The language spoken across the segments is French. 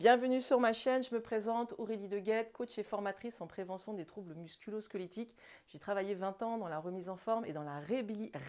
Bienvenue sur ma chaîne, je me présente Aurélie Deguette, coach et formatrice en prévention des troubles musculo-squelettiques. J'ai travaillé 20 ans dans la remise en forme et dans la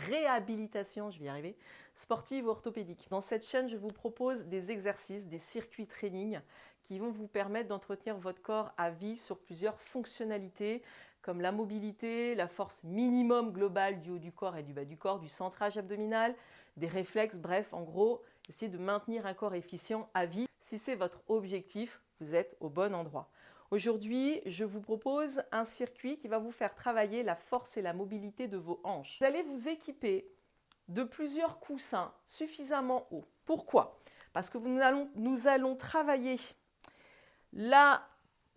réhabilitation, je vais y arriver, sportive ou orthopédique. Dans cette chaîne, je vous propose des exercices, des circuits training qui vont vous permettre d'entretenir votre corps à vie sur plusieurs fonctionnalités comme la mobilité, la force minimum globale du haut du corps et du bas du corps, du centrage abdominal, des réflexes, bref, en gros, essayez de maintenir un corps efficient à vie. Si c'est votre objectif, vous êtes au bon endroit. Aujourd'hui, je vous propose un circuit qui va vous faire travailler la force et la mobilité de vos hanches. Vous allez vous équiper de plusieurs coussins suffisamment hauts. Pourquoi? Parce que nous allons travailler la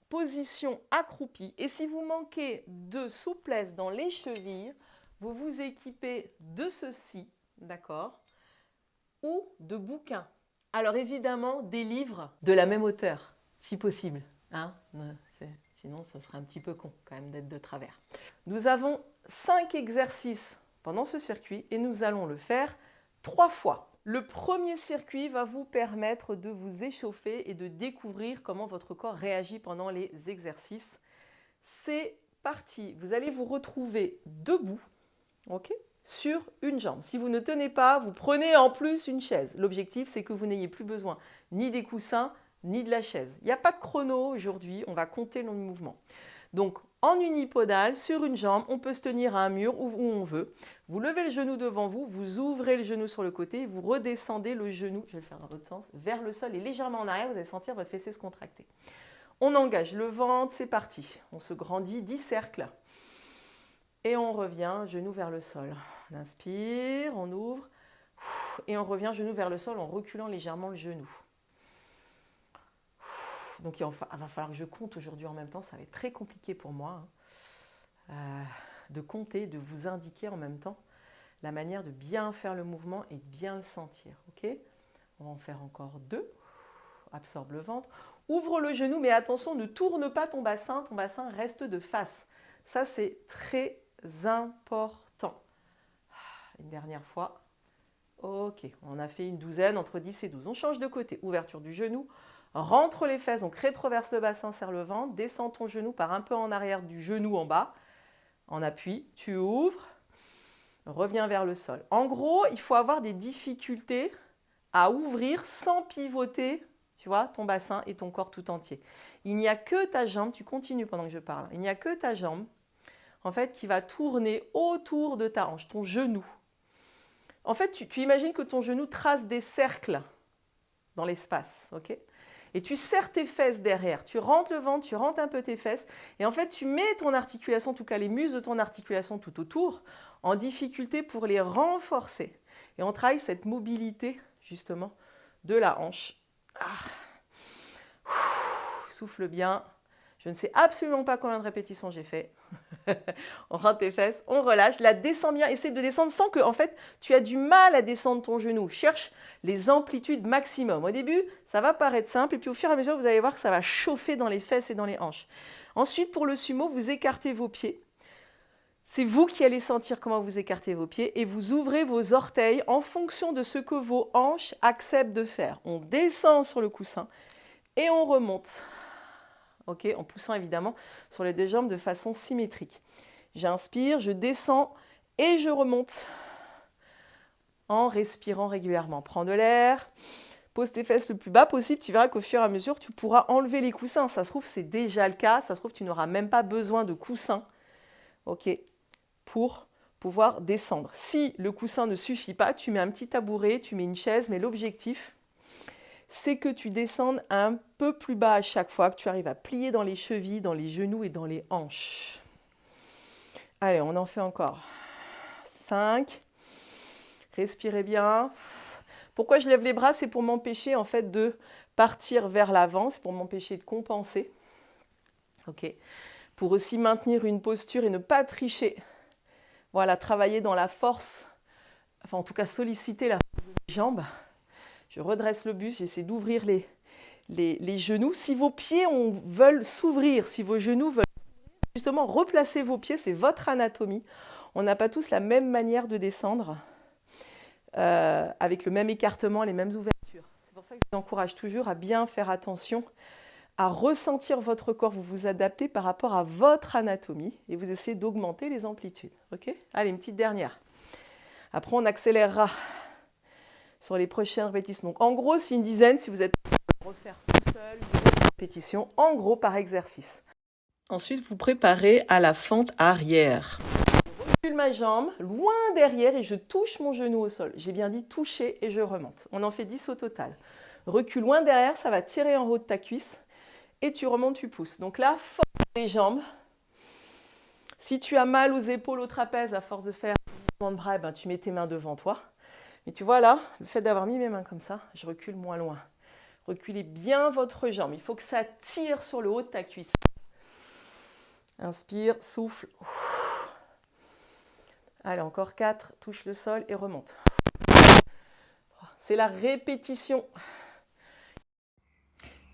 position accroupie. Et si vous manquez de souplesse dans les chevilles, vous vous équipez de ceci, d'accord? Ou de bouquins. Alors évidemment, des livres de la même hauteur, si possible. Hein, sinon, ça serait un petit peu con quand même d'être de travers. Nous avons 5 exercices pendant ce circuit et nous allons le faire 3 fois. Le premier circuit va vous permettre de vous échauffer et de découvrir comment votre corps réagit pendant les exercices. C'est parti. Vous allez vous retrouver debout, ok, sur une jambe. Si vous ne tenez pas, vous prenez en plus une chaise. L'objectif, c'est que vous n'ayez plus besoin ni des coussins, ni de la chaise. Il n'y a pas de chrono aujourd'hui, on va compter le mouvement. Donc, en unipodal, sur une jambe, on peut se tenir à un mur où on veut. Vous levez le genou devant vous, vous ouvrez le genou sur le côté, vous redescendez le genou, je vais le faire dans l'autre sens, vers le sol et légèrement en arrière, vous allez sentir votre fessier se contracter. On engage le ventre, c'est parti. On se grandit 10 cercles. Et on revient, genou vers le sol. On inspire, on ouvre, et on revient genou vers le sol en reculant légèrement le genou. Donc il va falloir que je compte aujourd'hui en même temps, ça va être très compliqué pour moi de compter, de vous indiquer en même temps la manière de bien faire le mouvement et de bien le sentir. Okay, on va en faire encore 2. Absorbe le ventre. Ouvre le genou, mais attention, ne tourne pas ton bassin reste de face. Ça, c'est très important. Une dernière fois. Ok, on a fait une douzaine, entre 10 et 12. On change de côté. Ouverture du genou. Rentre les fesses, donc rétroverse le bassin, serre le ventre. Descends ton genou par un peu en arrière du genou en bas. En appui, tu ouvres. Reviens vers le sol. En gros, il faut avoir des difficultés à ouvrir sans pivoter, tu vois, ton bassin et ton corps tout entier. Il n'y a que ta jambe, tu continues pendant que je parle, il n'y a que ta jambe, en fait, qui va tourner autour de ta hanche, ton genou. En fait, tu imagines que ton genou trace des cercles dans l'espace, ok? Et tu serres tes fesses derrière, tu rentres le ventre, tu rentres un peu tes fesses, et en fait, tu mets ton articulation, en tout cas les muscles de ton articulation tout autour, en difficulté pour les renforcer. Et on travaille cette mobilité, justement, de la hanche. Souffle bien. Je ne sais absolument pas combien de répétitions j'ai fait. On rentre tes fesses, on relâche, la descend bien. Essaie de descendre sans que, en fait, tu as du mal à descendre ton genou. Cherche les amplitudes maximum. Au début, ça va paraître simple, et puis au fur et à mesure, vous allez voir que ça va chauffer dans les fesses et dans les hanches. Ensuite, pour le sumo, vous écartez vos pieds. C'est vous qui allez sentir comment vous écartez vos pieds et vous ouvrez vos orteils en fonction de ce que vos hanches acceptent de faire. On descend sur le coussin et on remonte. Ok, en poussant évidemment sur les deux jambes de façon symétrique. J'inspire, je descends et je remonte en respirant régulièrement. Prends de l'air, pose tes fesses le plus bas possible. Tu verras qu'au fur et à mesure, tu pourras enlever les coussins. Ça se trouve, c'est déjà le cas. Ça se trouve, tu n'auras même pas besoin de coussins. Ok, pour pouvoir descendre. Si le coussin ne suffit pas, tu mets un petit tabouret, tu mets une chaise, mais l'objectif, c'est que tu descendes un peu plus bas à chaque fois, que tu arrives à plier dans les chevilles, dans les genoux et dans les hanches. Allez, on en fait encore. 5. Respirez bien. Pourquoi je lève les bras? C'est pour m'empêcher en fait de partir vers l'avant, c'est pour m'empêcher de compenser. Ok. Pour aussi maintenir une posture et ne pas tricher. Voilà, travailler dans la force, enfin en tout cas solliciter la force des jambes. Je redresse le buste, j'essaie d'ouvrir les genoux. Si vos pieds veulent s'ouvrir, si vos genoux veulent justement replacer vos pieds, c'est votre anatomie. On n'a pas tous la même manière de descendre, avec le même écartement, les mêmes ouvertures. pour ça que je vous encourage toujours à bien faire attention, à ressentir votre corps. Vous vous adaptez par rapport à votre anatomie et vous essayez d'augmenter les amplitudes. Ok? Allez, une petite dernière. Après, on accélérera sur les prochaines répétitions. Donc, en gros, c'est une dizaine si vous êtes refaire tout seul, une répétition, en gros, par exercice. Ensuite, vous préparez à la fente arrière. Je recule ma jambe loin derrière et je touche mon genou au sol. J'ai bien dit toucher et je remonte. On en fait 10 au total. Recule loin derrière, ça va tirer en haut de ta cuisse et tu remontes, tu pousses. Donc là, force les jambes. Si tu as mal aux épaules, au trapèze, à force de faire un mouvement de bras, ben, tu mets tes mains devant toi. Mais tu vois là, le fait d'avoir mis mes mains comme ça, je recule moins loin. Reculez bien votre jambe. Il faut que ça tire sur le haut de ta cuisse. Inspire, souffle. Allez, encore 4. Touche le sol et remonte. C'est la répétition.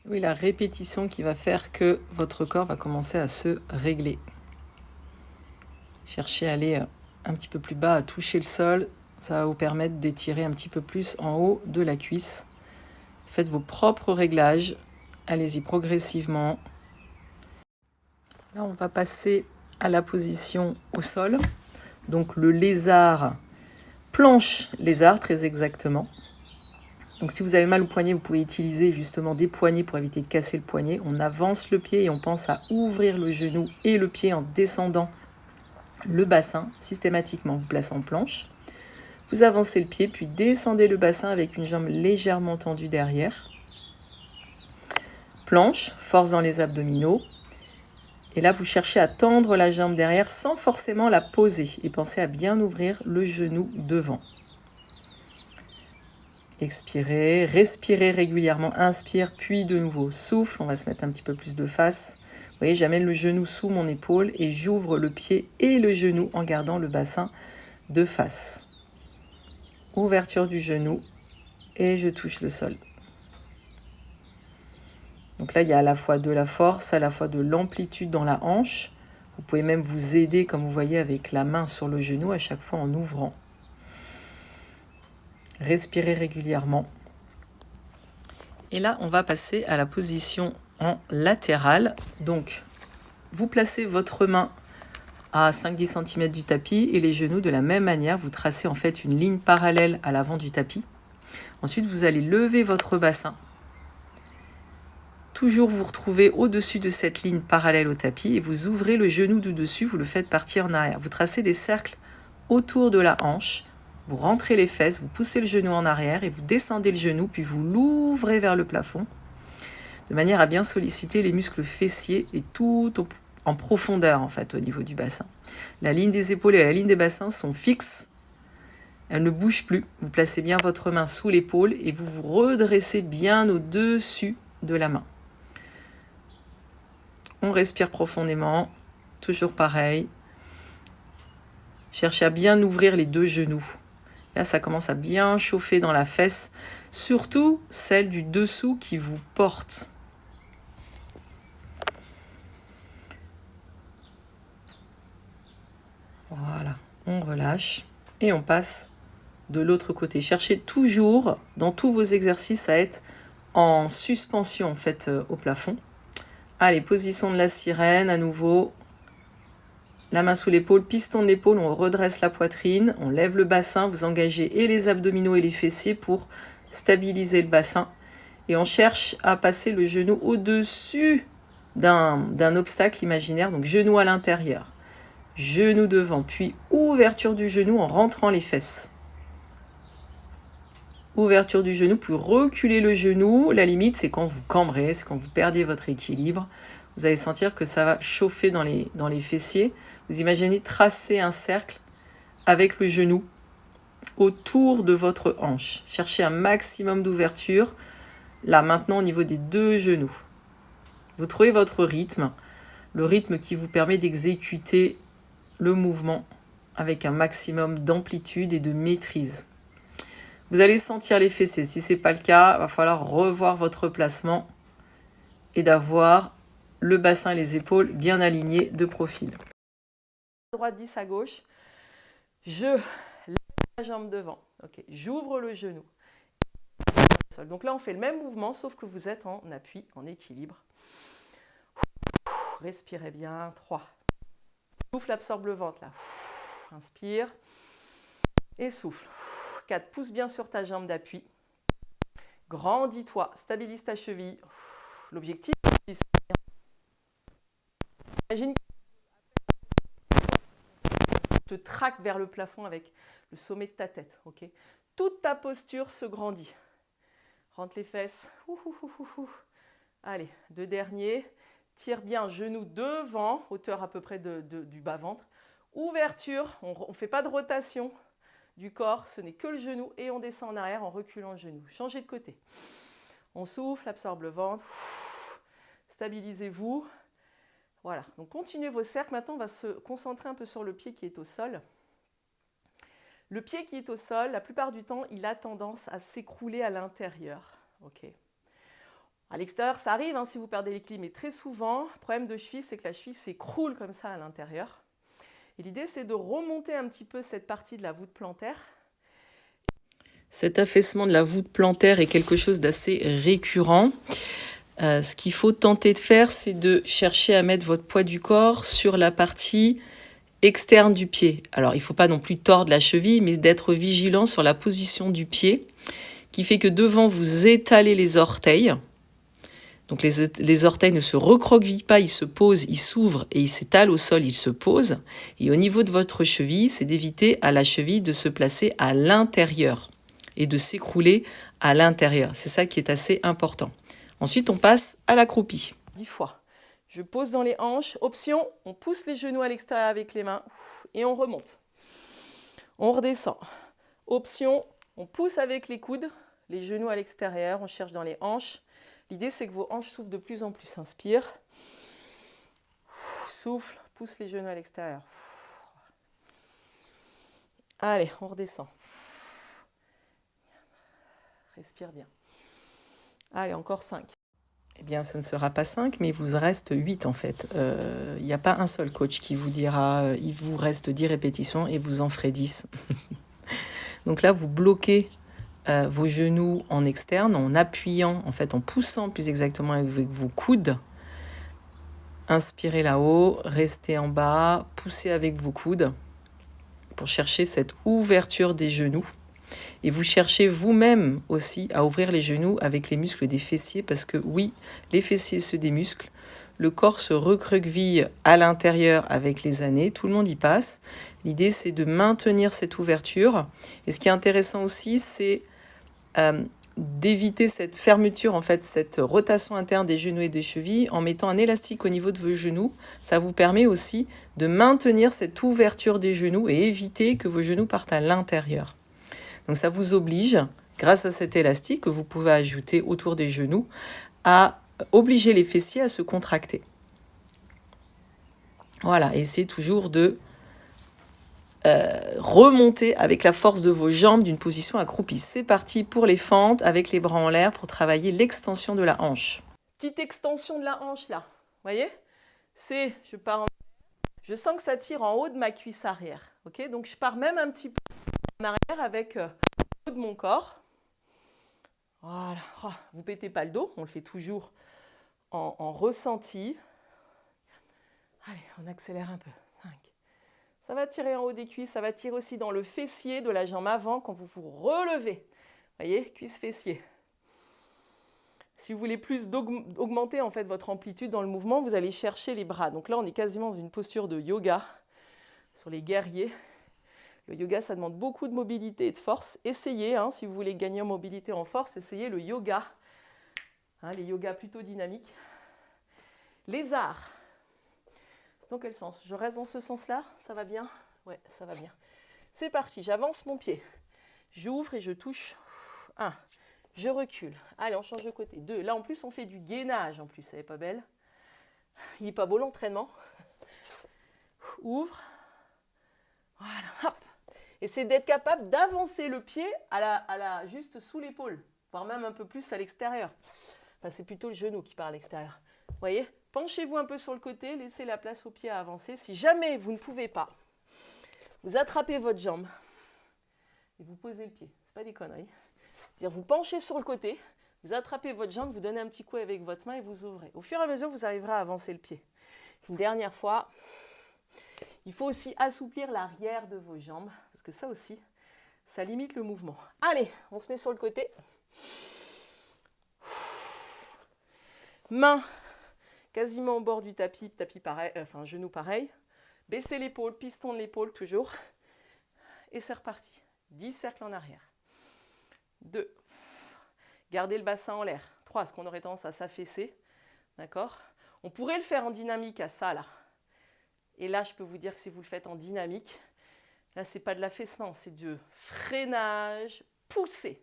Oui, la répétition qui va faire que votre corps va commencer à se régler. Cherchez à aller un petit peu plus bas, à toucher le sol. Ça va vous permettre d'étirer un petit peu plus en haut de la cuisse. Faites vos propres réglages. Allez-y progressivement. Là, on va passer à la position au sol. Donc le lézard, planche lézard très exactement. Donc si vous avez mal au poignet, vous pouvez utiliser justement des poignets pour éviter de casser le poignet. On avance le pied et on pense à ouvrir le genou et le pied en descendant le bassin systématiquement. Vous placez en planche. Vous avancez le pied puis descendez le bassin avec une jambe légèrement tendue derrière. Planche, force dans les abdominaux. Et là, vous cherchez à tendre la jambe derrière sans forcément la poser. Et pensez à bien ouvrir le genou devant. Expirez, respirez régulièrement. Inspire, puis de nouveau souffle. On va se mettre un petit peu plus de face. Vous voyez, j'amène le genou sous mon épaule et j'ouvre le pied et le genou en gardant le bassin de face. Ouverture du genou et je touche le sol. Donc là, il y a à la fois de la force, à la fois de l'amplitude dans la hanche. Vous pouvez même vous aider, comme vous voyez, avec la main sur le genou à chaque fois en ouvrant. Respirez régulièrement. Et là, on va passer à la position en latérale. Donc, vous placez votre main à 5-10 cm du tapis et les genoux de la même manière. Vous tracez en fait une ligne parallèle à l'avant du tapis. Ensuite, vous allez lever votre bassin. Toujours vous retrouvez au-dessus de cette ligne parallèle au tapis et vous ouvrez le genou du dessus, vous le faites partir en arrière. Vous tracez des cercles autour de la hanche, vous rentrez les fesses, vous poussez le genou en arrière et vous descendez le genou, puis vous l'ouvrez vers le plafond, de manière à bien solliciter les muscles fessiers et tout en profondeur en fait au niveau du bassin. La ligne des épaules et la ligne des bassins sont fixes, elles ne bougent plus. Vous placez bien votre main sous l'épaule et vous vous redressez bien au-dessus de la main. On respire profondément, toujours pareil. Cherchez à bien ouvrir les deux genoux. Là, ça commence à bien chauffer dans la fesse, surtout celle du dessous qui vous porte. Voilà, on relâche et on passe de l'autre côté. Cherchez toujours, dans tous vos exercices, à être en suspension en fait au plafond. Allez, position de la sirène à nouveau. La main sous l'épaule, piston de l'épaule, on redresse la poitrine, on lève le bassin, vous engagez et les abdominaux et les fessiers pour stabiliser le bassin. Et on cherche à passer le genou au-dessus d'un obstacle imaginaire, donc genou à l'intérieur. Genou devant, puis ouverture du genou en rentrant les fesses. Ouverture du genou, puis reculer le genou. La limite, c'est quand vous cambrez, c'est quand vous perdez votre équilibre. Vous allez sentir que ça va chauffer dans les fessiers. Vous imaginez tracer un cercle avec le genou autour de votre hanche. Cherchez un maximum d'ouverture. Là, maintenant, au niveau des deux genoux. Vous trouvez votre rythme, le rythme qui vous permet d'exécuter le mouvement avec un maximum d'amplitude et de maîtrise. Vous allez sentir les fessiers. Si ce n'est pas le cas, il va falloir revoir votre placement et d'avoir le bassin et les épaules bien alignés de profil. À droite, 10 à gauche. Je lève la jambe devant. Okay. J'ouvre le genou. Donc là, on fait le même mouvement, sauf que vous êtes en appui, en équilibre. Respirez bien. 3. Souffle, absorbe le ventre là. Inspire. Et souffle. 4. Pousse bien sur ta jambe d'appui. Grandis-toi. Stabilise ta cheville. L'objectif, c'est imagine que tu te traques vers le plafond avec le sommet de ta tête. Okay, toute ta posture se grandit. Rentre les fesses. Allez, 2 derniers. Tire bien, genou devant, hauteur à peu près du bas-ventre. Ouverture, on ne fait pas de rotation du corps, ce n'est que le genou et on descend en arrière en reculant le genou. Changez de côté. On souffle, absorbe le ventre. Stabilisez-vous. Voilà, donc continuez vos cercles. Maintenant, on va se concentrer un peu sur le pied qui est au sol. Le pied qui est au sol, la plupart du temps, il a tendance à s'écrouler à l'intérieur. Okay. À l'extérieur, ça arrive si vous perdez l'équilibre, mais très souvent, le problème de cheville, c'est que la cheville s'écroule comme ça à l'intérieur. Et l'idée, c'est de remonter un petit peu cette partie de la voûte plantaire. Cet affaissement de la voûte plantaire est quelque chose d'assez récurrent. Ce qu'il faut tenter de faire, c'est de chercher à mettre votre poids du corps sur la partie externe du pied. Alors, il ne faut pas non plus tordre la cheville, mais d'être vigilant sur la position du pied, qui fait que devant, vous étalez les orteils. Donc, les orteils ne se recroquevillent pas, ils se posent, ils s'ouvrent et ils s'étalent au sol, ils se posent. Et au niveau de votre cheville, c'est d'éviter à la cheville de se placer à l'intérieur et de s'écrouler à l'intérieur. C'est ça qui est assez important. Ensuite, on passe à l'accroupi. 10 fois. Je pose dans les hanches. Option, on pousse les genoux à l'extérieur avec les mains et on remonte. On redescend. Option, on pousse avec les coudes, les genoux à l'extérieur, on cherche dans les hanches. L'idée, c'est que vos hanches s'ouvrent de plus en plus. Inspire. Souffle, pousse les genoux à l'extérieur. Allez, on redescend. Respire bien. Allez, encore 5. Eh bien, ce ne sera pas 5, mais il vous reste 8 en fait. Il n'y a pas un seul coach qui vous dira il vous reste 10 répétitions et vous en ferez 10. Donc là, vous bloquez vos genoux en externe en appuyant, en fait en poussant plus exactement avec vos coudes. Inspirez là-haut, restez en bas, poussez avec vos coudes pour chercher cette ouverture des genoux. Et vous cherchez vous-même aussi à ouvrir les genoux avec les muscles des fessiers parce que oui, les fessiers se démusclent, le corps se recroqueville à l'intérieur avec les années, tout le monde y passe. L'idée, c'est de maintenir cette ouverture. Et ce qui est intéressant aussi, c'est d'éviter cette fermeture, en fait, cette rotation interne des genoux et des chevilles en mettant un élastique au niveau de vos genoux. Ça vous permet aussi de maintenir cette ouverture des genoux et éviter que vos genoux partent à l'intérieur. Donc ça vous oblige, grâce à cet élastique que vous pouvez ajouter autour des genoux, à obliger les fessiers à se contracter. Voilà, et essayez toujours de remonter avec la force de vos jambes d'une position accroupie. C'est parti pour les fentes avec les bras en l'air pour travailler l'extension de la hanche. Petite extension de la hanche là, vous voyez? Je sens que ça tire en haut de ma cuisse arrière. Okay, donc je pars même un petit peu en arrière avec le haut de mon corps. Voilà. Oh, vous ne pétez pas le dos, on le fait toujours en ressenti. Allez, on accélère un peu. 5. Ça va tirer en haut des cuisses, ça va tirer aussi dans le fessier de la jambe avant quand vous vous relevez. Vous voyez, cuisse fessier. Si vous voulez plus augmenter en fait votre amplitude dans le mouvement, vous allez chercher les bras. Donc là, on est quasiment dans une posture de yoga sur les guerriers. Le yoga, ça demande beaucoup de mobilité et de force. Essayez, si vous voulez gagner en mobilité, en force, essayez le yoga. Les yogas plutôt dynamiques. Les arts. Dans quel sens? Je reste dans ce sens-là? Ça va bien? Ouais, ça va bien. C'est parti, j'avance mon pied. J'ouvre et je touche. 1. Je recule. Allez, on change de côté. 2. Là, en plus, on fait du gainage. En plus, elle n'est pas belle. Il n'est pas beau l'entraînement. Ouvre. Voilà, hop. Et c'est d'être capable d'avancer le pied juste sous l'épaule, voire même un peu plus à l'extérieur. Enfin, c'est plutôt le genou qui part à l'extérieur. Vous voyez? Penchez-vous un peu sur le côté, laissez la place au pied à avancer. Si jamais vous ne pouvez pas, vous attrapez votre jambe et vous posez le pied. Ce n'est pas des conneries. C'est-à-dire vous penchez sur le côté, vous attrapez votre jambe, vous donnez un petit coup avec votre main et vous ouvrez. Au fur et à mesure, vous arriverez à avancer le pied. Une dernière fois, il faut aussi assouplir l'arrière de vos jambes, parce que ça aussi, ça limite le mouvement. Allez, on se met sur le côté. Main quasiment au bord du tapis, pareil, enfin genou pareil. Baissez l'épaule, piston de l'épaule toujours. Et c'est reparti. 10 cercles en arrière. 2. Gardez le bassin en l'air. 3, parce qu'on aurait tendance à s'affaisser. D'accord? On pourrait le faire en dynamique à ça, là. Et là, je peux vous dire que si vous le faites en dynamique, là, ce n'est pas de l'affaissement, c'est du freinage poussé.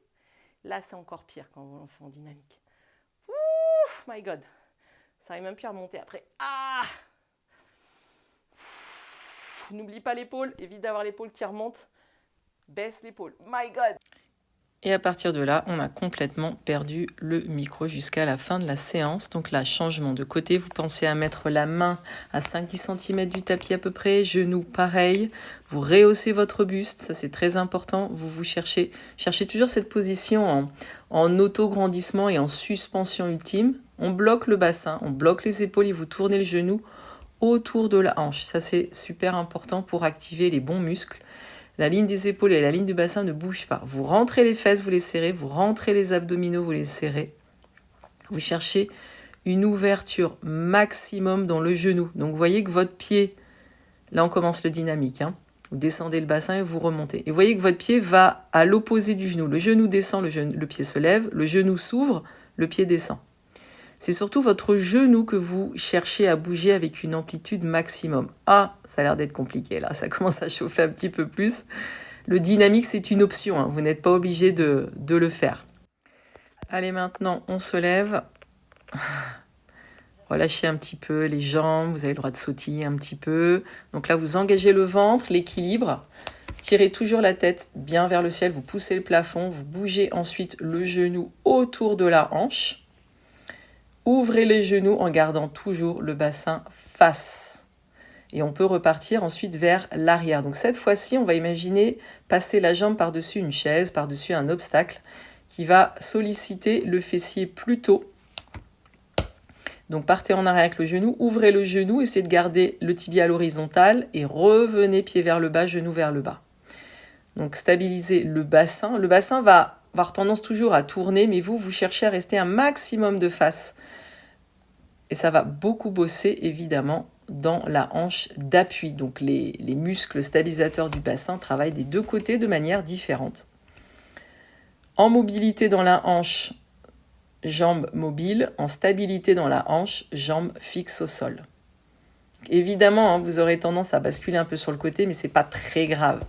Là, c'est encore pire quand on le fait en dynamique. Ouf, my God. Ça n'arrive même plus à remonter après. Ah! N'oublie pas l'épaule, évite d'avoir l'épaule qui remonte. Baisse l'épaule. My God! Et à partir de là, on a complètement perdu le micro jusqu'à la fin de la séance. Donc là, changement de côté. Vous pensez à mettre la main à 5-10 cm du tapis à peu près. Genoux, pareil. Vous rehaussez votre buste. Ça, c'est très important. Vous cherchez toujours cette position en auto-grandissement et en suspension ultime. On bloque le bassin, on bloque les épaules et vous tournez le genou autour de la hanche. Ça, c'est super important pour activer les bons muscles. La ligne des épaules et la ligne du bassin ne bougent pas. Vous rentrez les fesses, vous les serrez. Vous rentrez les abdominaux, vous les serrez. Vous cherchez une ouverture maximum dans le genou. Donc, vous voyez que votre pied, là, on commence le dynamique. Vous descendez le bassin et vous remontez. Et vous voyez que votre pied va à l'opposé du genou. Le genou descend, le pied se lève. Le genou s'ouvre, le pied descend. C'est surtout votre genou que vous cherchez à bouger avec une amplitude maximum. Ah, ça a l'air d'être compliqué là, ça commence à chauffer un petit peu plus. Le dynamique, c'est une option, vous n'êtes pas obligé de le faire. Allez, maintenant, on se lève. Relâchez un petit peu les jambes, vous avez le droit de sautiller un petit peu. Donc là, vous engagez le ventre, l'équilibre. Tirez toujours la tête bien vers le ciel, vous poussez le plafond, vous bougez ensuite le genou autour de la hanche. Ouvrez les genoux en gardant toujours le bassin face. Et on peut repartir ensuite vers l'arrière. Donc cette fois-ci, on va imaginer passer la jambe par-dessus une chaise, par-dessus un obstacle qui va solliciter le fessier plus tôt. Donc partez en arrière avec le genou, ouvrez le genou, essayez de garder le tibia à l'horizontale et revenez pied vers le bas, genou vers le bas. Donc stabilisez le bassin. Le bassin va avoir tendance toujours à tourner, mais vous cherchez à rester un maximum de face. Et ça va beaucoup bosser, évidemment, dans la hanche d'appui. Donc les muscles stabilisateurs du bassin travaillent des deux côtés de manière différente. En mobilité dans la hanche, jambes mobiles. En stabilité dans la hanche, jambes fixes au sol. Évidemment, vous aurez tendance à basculer un peu sur le côté, mais ce n'est pas très grave.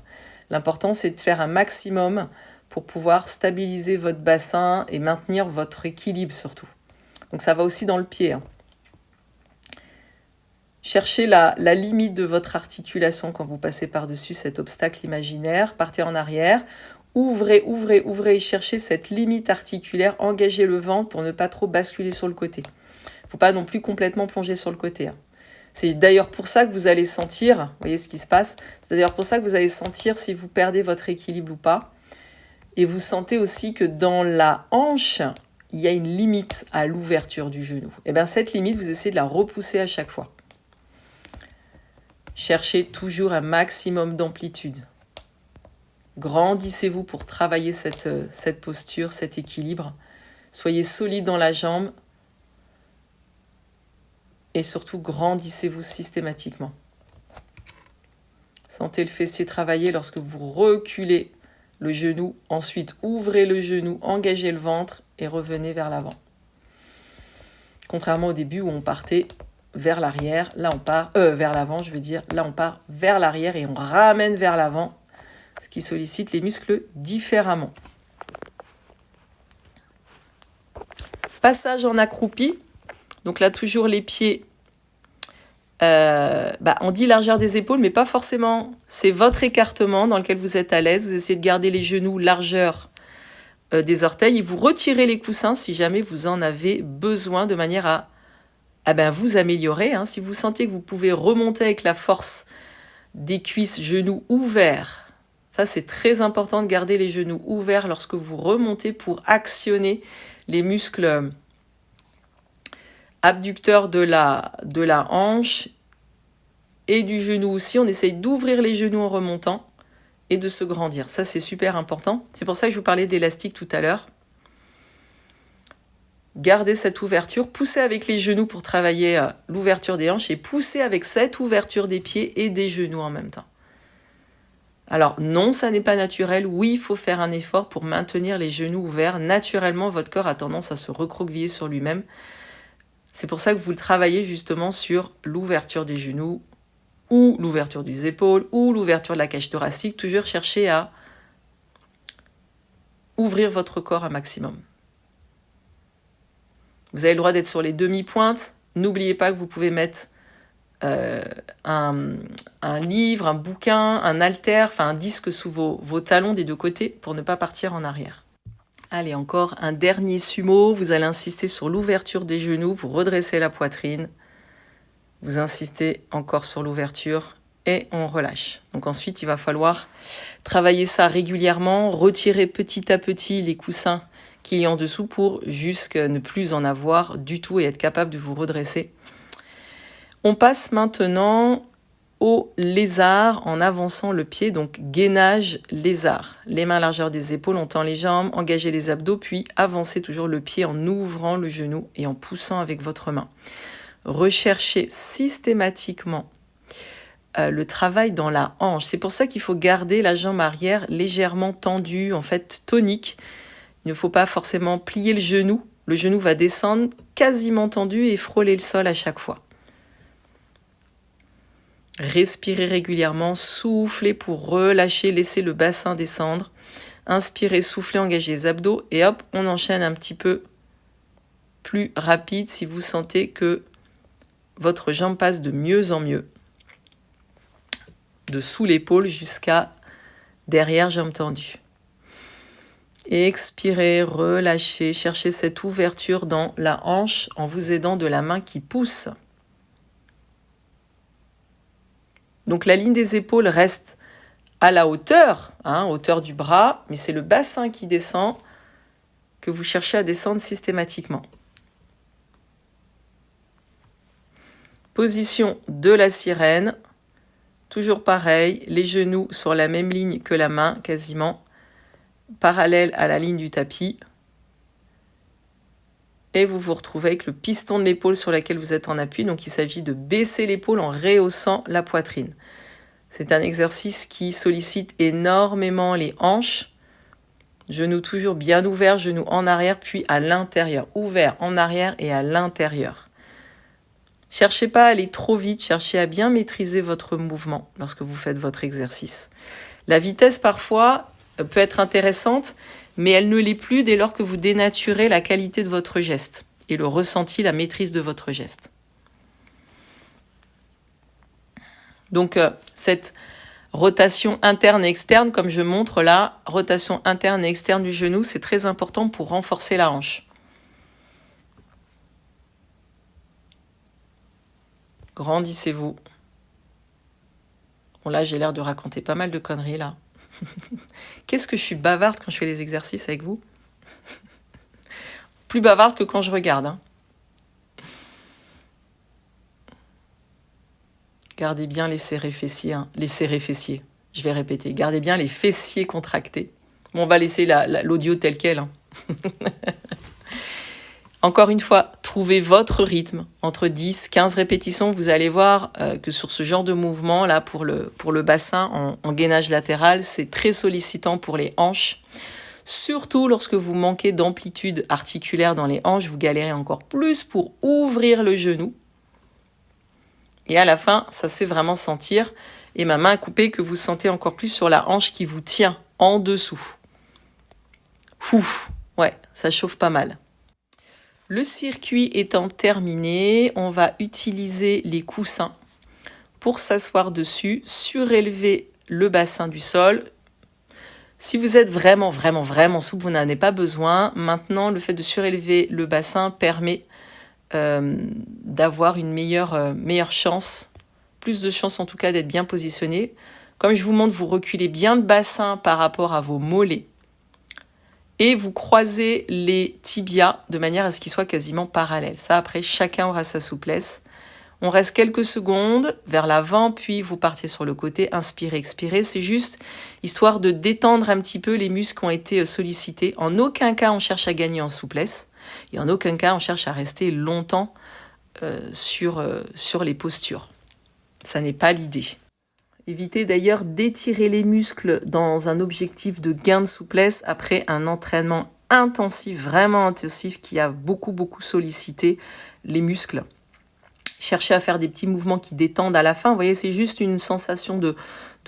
L'important, c'est de faire un maximum pour pouvoir stabiliser votre bassin et maintenir votre équilibre surtout. Donc ça va aussi dans le pied. Cherchez la limite de votre articulation quand vous passez par-dessus cet obstacle imaginaire. Partez en arrière. Ouvrez et cherchez cette limite articulaire. Engagez le ventre pour ne pas trop basculer sur le côté. Il ne faut pas non plus complètement plonger sur le côté. C'est d'ailleurs pour ça que vous allez sentir, vous voyez ce qui se passe, c'est d'ailleurs pour ça que vous allez sentir si vous perdez votre équilibre ou pas. Et vous sentez aussi que dans la hanche, il y a une limite à l'ouverture du genou. Et bien cette limite, vous essayez de la repousser à chaque fois. Cherchez toujours un maximum d'amplitude. Grandissez-vous pour travailler cette posture, cet équilibre. Soyez solide dans la jambe. Et surtout, grandissez-vous systématiquement. Sentez le fessier travailler lorsque vous reculez le genou. Ensuite, ouvrez le genou, engagez le ventre et revenez vers l'avant. Contrairement au début où on partait vers l'arrière, là on part vers l'avant, là on part vers l'arrière et on ramène vers l'avant, ce qui sollicite les muscles différemment. Passage en accroupi. Donc là, toujours les pieds, on dit largeur des épaules, mais pas forcément. C'est votre écartement dans lequel vous êtes à l'aise. Vous essayez de garder les genoux largeur des orteils et vous retirez les coussins si jamais vous en avez besoin de manière à vous améliorer. Si vous sentez que vous pouvez remonter avec la force des cuisses, genoux ouverts, Ça, c'est très important de garder les genoux ouverts lorsque vous remontez pour actionner les muscles abducteurs de la hanche et du genou aussi. On essaye d'ouvrir les genoux en remontant et de se grandir. Ça, c'est super important. C'est pour ça que je vous parlais d'élastique tout à l'heure. Gardez cette ouverture, poussez avec les genoux pour travailler l'ouverture des hanches et poussez avec cette ouverture des pieds et des genoux en même temps. Alors non, ça n'est pas naturel. Oui, il faut faire un effort pour maintenir les genoux ouverts. Naturellement, votre corps a tendance à se recroqueviller sur lui-même. C'est pour ça que vous le travaillez justement sur l'ouverture des genoux ou l'ouverture des épaules ou l'ouverture de la cage thoracique. Toujours chercher à ouvrir votre corps un maximum. Vous avez le droit d'être sur les demi-pointes. N'oubliez pas que vous pouvez mettre un livre, un bouquin, un haltère, enfin un disque sous vos talons des deux côtés pour ne pas partir en arrière. Allez, encore un dernier sumo. Vous allez insister sur l'ouverture des genoux, vous redressez la poitrine. Vous insistez encore sur l'ouverture et on relâche. Donc ensuite, il va falloir travailler ça régulièrement, retirer petit à petit les coussins qu'il y a en dessous pour jusqu'à ne plus en avoir du tout et être capable de vous redresser. On passe maintenant au lézard en avançant le pied, donc gainage lézard. Les mains à largeur des épaules, on tend les jambes, engagez les abdos, puis avancez toujours le pied en ouvrant le genou et en poussant avec votre main. Recherchez systématiquement le travail dans la hanche. C'est pour ça qu'il faut garder la jambe arrière légèrement tendue, en fait tonique. Il ne faut pas forcément plier le genou. Le genou va descendre quasiment tendu et frôler le sol à chaque fois. Respirez régulièrement, soufflez pour relâcher, laissez le bassin descendre. Inspirez, soufflez, engagez les abdos et hop, on enchaîne un petit peu plus rapide si vous sentez que votre jambe passe de mieux en mieux. De sous l'épaule jusqu'à derrière, jambe tendue. Expirez, relâchez, cherchez cette ouverture dans la hanche en vous aidant de la main qui pousse. Donc la ligne des épaules reste à la hauteur, hauteur du bras, mais c'est le bassin qui descend que vous cherchez à descendre systématiquement. Position de la sirène, toujours pareil, les genoux sur la même ligne que la main, quasiment parallèle à la ligne du tapis. Et vous vous retrouvez avec le piston de l'épaule sur laquelle vous êtes en appui. Donc il s'agit de baisser l'épaule en rehaussant la poitrine. C'est un exercice qui sollicite énormément les hanches. Genoux toujours bien ouverts, genoux en arrière, puis à l'intérieur. Ouvert en arrière et à l'intérieur. Cherchez pas à aller trop vite, cherchez à bien maîtriser votre mouvement lorsque vous faites votre exercice. La vitesse parfois peut être intéressante, mais elle ne l'est plus dès lors que vous dénaturez la qualité de votre geste et le ressenti, la maîtrise de votre geste. Donc cette rotation interne et externe, comme je montre là, rotation interne et externe du genou, c'est très important pour renforcer la hanche. Grandissez-vous. Bon là, j'ai l'air de raconter pas mal de conneries là. Qu'est-ce que je suis bavarde quand je fais les exercices avec vous? Plus bavarde que quand je regarde. Gardez bien les serrés fessiers. Les serrés fessiers. Je vais répéter. Gardez bien les fessiers contractés. Bon, on va laisser l'audio tel quel. Encore une fois, trouvez votre rythme. Entre 10 et 15 répétitions, vous allez voir que sur ce genre de mouvement, là, pour le bassin en gainage latéral, c'est très sollicitant pour les hanches. Surtout lorsque vous manquez d'amplitude articulaire dans les hanches, vous galérez encore plus pour ouvrir le genou. Et à la fin, ça se fait vraiment sentir. Et ma main coupée que vous sentez encore plus sur la hanche qui vous tient en dessous. Ouf, ouais, ça chauffe pas mal. Le circuit étant terminé, on va utiliser les coussins pour s'asseoir dessus, surélever le bassin du sol. Si vous êtes vraiment souple, vous n'en avez pas besoin. Maintenant, le fait de surélever le bassin permet d'avoir une meilleure chance, plus de chance en tout cas d'être bien positionné. Comme je vous montre, vous reculez bien le bassin par rapport à vos mollets. Et vous croisez les tibias de manière à ce qu'ils soient quasiment parallèles. Ça, après, chacun aura sa souplesse. On reste quelques secondes vers l'avant, puis vous partez sur le côté, inspirez, expirez. C'est juste histoire de détendre un petit peu les muscles qui ont été sollicités. En aucun cas, on cherche à gagner en souplesse. Et en aucun cas, on cherche à rester longtemps sur les postures. Ça n'est pas l'idée. Évitez d'ailleurs d'étirer les muscles dans un objectif de gain de souplesse après un entraînement intensif, vraiment intensif, qui a beaucoup sollicité les muscles. Cherchez à faire des petits mouvements qui détendent à la fin. Vous voyez, c'est juste une sensation de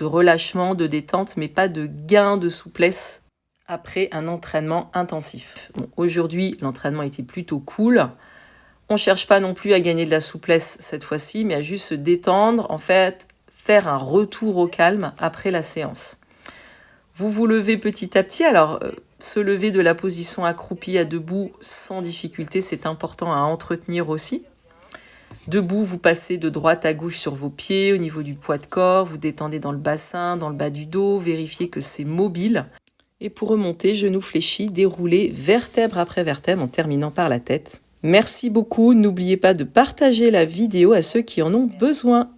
relâchement, de détente, mais pas de gain de souplesse après un entraînement intensif. Bon, aujourd'hui, l'entraînement était plutôt cool. On ne cherche pas non plus à gagner de la souplesse cette fois-ci, mais à juste se détendre, en fait, faire un retour au calme après la séance. Vous vous levez petit à petit. Alors, se lever de la position accroupie à debout sans difficulté, c'est important à entretenir aussi. Debout, vous passez de droite à gauche sur vos pieds, au niveau du poids de corps, vous détendez dans le bassin, dans le bas du dos, vérifiez que c'est mobile. Et pour remonter, genoux fléchis, déroulés vertèbre après vertèbre en terminant par la tête. Merci beaucoup, n'oubliez pas de partager la vidéo à ceux qui en ont besoin.